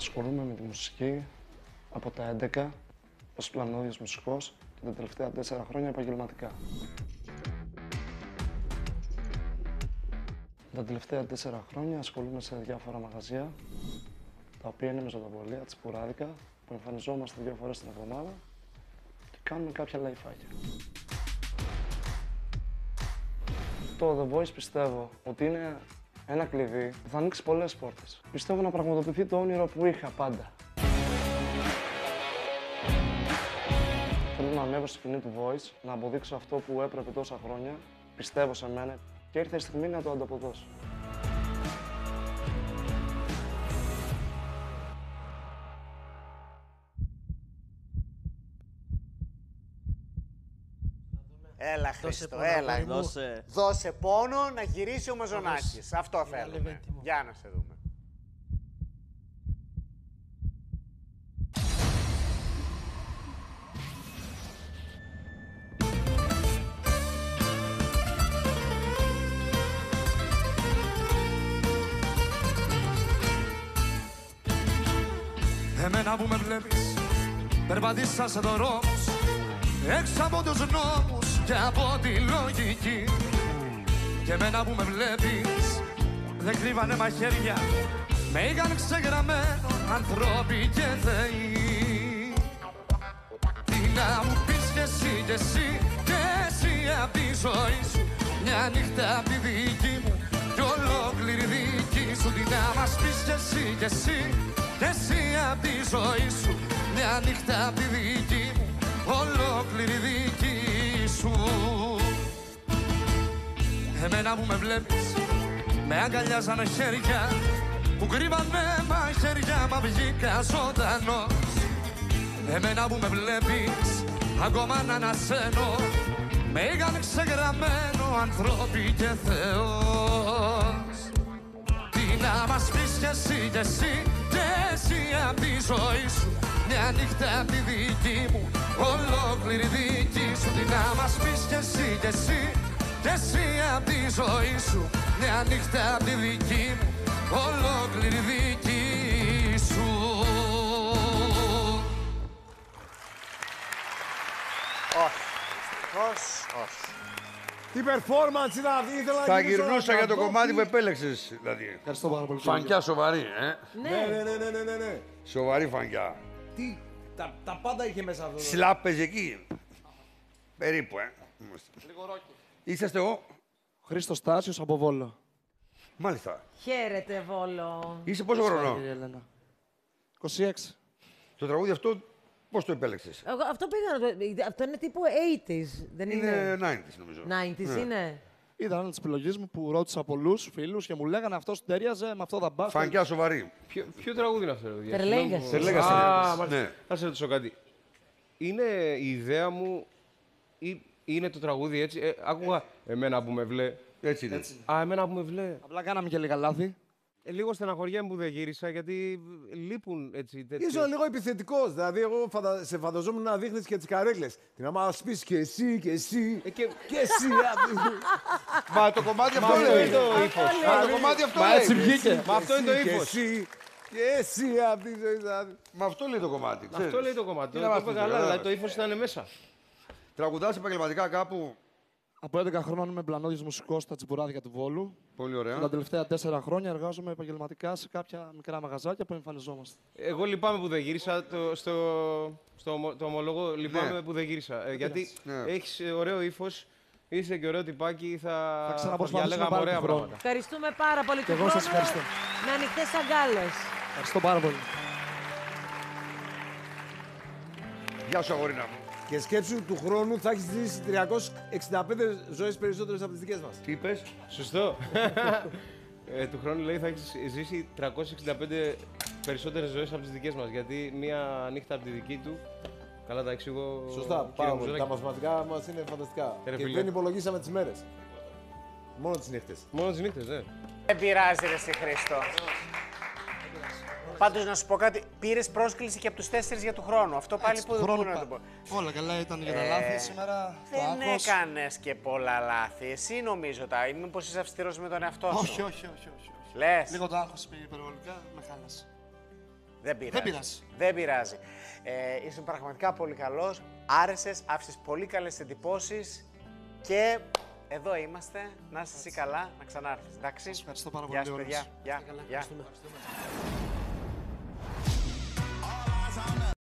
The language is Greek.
Ασχολούμαι με τη μουσική από τα 11 ως πλανόδιος μουσικός και τα τελευταία 4 χρόνια επαγγελματικά. Τα τελευταία 4 χρόνια ασχολούμαι σε διάφορα μαγαζιά, τα οποία είναι μεζοδαβολία, τσιπουράδικα, που εμφανιζόμαστε 2 φορές την εβδομάδα και κάνουμε κάποια λαϊφάκια. Το The Voice πιστεύω ότι είναι ένα κλειδί που θα ανοίξει πολλές πόρτες. Πιστεύω να πραγματοποιηθεί το όνειρο που είχα πάντα. Θέλω να ανέβω στη σκηνή του Voice, να αποδείξω αυτό που έπρεπε τόσα χρόνια, πιστεύω σε μένα και ήρθε η στιγμή να το ανταποδώσω. Έλα Χρήστο, έλα. Δώσε πόνο να γυρίσει ο Μαζονάκης. Αυτό θέλουμε. Για να σε δούμε. Εμένα που με βλέπεις, περπατήσα σε δρόμους, έξω από τους νόμους και από τη λογική. Και εμένα που με βλέπεις, δεν κρύβανε μαχαίρια, με είχαν ξεγραμμένο ανθρώποι και θεοί. Τι να μου πεις κι εσύ κι εσύ κι εσύ απ' τη ζωή σου, μια νύχτα απ' τη δική μου κι ολόκληρη δική σου. Τι να μας πεις κι εσύ κι εσύ κι εσύ απ' τη ζωή σου, μια νύχτα απ' τη δική μου, ολόκληρη δική σου. Εμένα που με βλέπεις, με αγκαλιάζανε χέρια που κρύβανε μαχαίρια, μα βγήκα ζωντανός. Εμένα που με βλέπεις, ακόμα να ανασένω, με είχαν ξεγραμμένο ανθρώποι και Θεός. Τι να μας πεις κι εσύ κι εσύ κι εσύ απ' τη ζωή σου, μια νύχτα απ' τη δική μου, ολόκληρη δική σου. Τι να μας πεις κι εσύ κι εσύ κι εσύ απ' τη ζωή σου, μια νύχτα απ' τη δική μου, ολόκληρη δική σου. Όχι. Τι performance είναι αυτή, ήθελα να Θα γυρνούσα για το κομμάτι που επέλεξες, δηλαδή. Ευχαριστώ πάρα πολύ. Φανκιά σοβαρή, Ναι. Σοβαρή φανκιά. Τι, τα πάντα είχε μέσα αυτό. Σλάπες εκεί. Περίπου, Λίγο ρόκι. Είσαστε ο. Χρήστος Τάσιος από Βόλο. Μάλιστα. Χαίρετε, Βόλο. Είσαι πόσο χρονό? Κύριε Ελένα. 26. Το τραγούδι αυτό πώς το επέλεξες? Εγώ αυτό πήγα να το... Αυτό είναι τύπου 80s, δεν είναι? Είναι 90s νομίζω. 90s είναι. Ήταν ένα τη επιλογή μου που ρώτησα πολλούς φίλους και μου λέγανε αυτό σου ταιριάζε, με αυτό θα πας. Φανκιά σοβαρή. Ποιο τραγούδι είναι αυτό, παιδιά? Τερλέγκας. Ναι. Θα σε ρωτήσω κάτι. Είναι η ιδέα μου ή είναι το τραγούδι έτσι? Άκουγα εμένα που με βλέ. Έτσι είναι. Εμένα που με βλέ. Απλά κάναμε και λίγα λάθη. Λίγο στεναχωριέμαι που δεν γύρισα, γιατί λείπουν έτσι τέτοια. Ήσουν λίγο επιθετικός. Δηλαδή, εγώ σε φανταζόμουν να δείχνεις και τις καρέκλες. Τι να μας πεις και εσύ, και εσύ, και εσύ. Μα το κομμάτι αυτό λέει. το ύφος. Μα το κομμάτι αυτό λέει. Μα έτσι βγήκε. Μα αυτό είναι το ύφος. Και εσύ από τη ζωή. Μα αυτό λέει το κομμάτι. Αυτό λέει το κομμάτι. Τι Το να μας είπε πεις, καλά, ρε, δηλαδή το ύφος ήταν μέσα. Τραγουδάς επαγγελματικά κάπου? Από 11 χρόνων είμαι πλανόδιος μουσικός στα τσιπουράδικα του Βόλου. Πολύ ωραία. Τα τελευταία 4 χρόνια εργάζομαι επαγγελματικά σε κάποια μικρά μαγαζάκια που εμφανιζόμαστε. Εγώ λυπάμαι που δεν γύρισα. Το ομολόγο λυπάμαι που δεν γύρισα. Γιατί έχεις ωραίο ύφος, είσαι και ωραίο τυπάκι, θα ξαναπροσπαθήσουμε πάλι ωραία τον χρόνο. πράγματα. Ευχαριστούμε πάρα πολύ. Και εγώ σας ευχαριστώ. Με ανοιχτές αγκάλες. Ευχαριστώ πάρα πολύ. Γεια σου αγορίνα μου. Και σκέψου του χρόνου θα έχεις ζήσει 365 ζωές περισσότερες από τις δικές μας. Τι είπες? Σωστό. Του χρόνου λέει θα έχεις ζήσει 365 περισσότερες ζωές από τις δικές μας. Γιατί μία νύχτα από τη δική του. Καλά τα εξηγώ. Σωστά, πάρα πολύ. Τα μαθηματικά μας είναι φανταστικά. Και δεν υπολογίσαμε τις μέρες. Μόνο τις νύχτες. Μόνο τις νύχτες, ναι. Δεν πειράζει ρε εσύ Χρήστο. Πάντως να σου πω κάτι, πήρες πρόσκληση και από τους 4 για του χρόνου. Αυτό πάλι που δεν να το πω. Όλα καλά ήταν για τα λάθη σήμερα. Δεν έκανες και πολλά λάθη. Εσύ νομίζω τα. Μήπως είσαι αυστηρός με τον εαυτό σου? Όχι. Λες. Λίγο το άγχος πήγε υπερβολικά, με χάλασε. Δεν πειράζει. Είσαι πραγματικά πολύ καλός. Άρεσες, άφησες πολύ καλές εντυπώσεις. Και εδώ είμαστε. Να είσαι εσύ καλά, να ξανάρθεις. Εντάξει. Σας ευχαριστώ πάρα πολύ. Γεια σας, παιδιά. Γεια.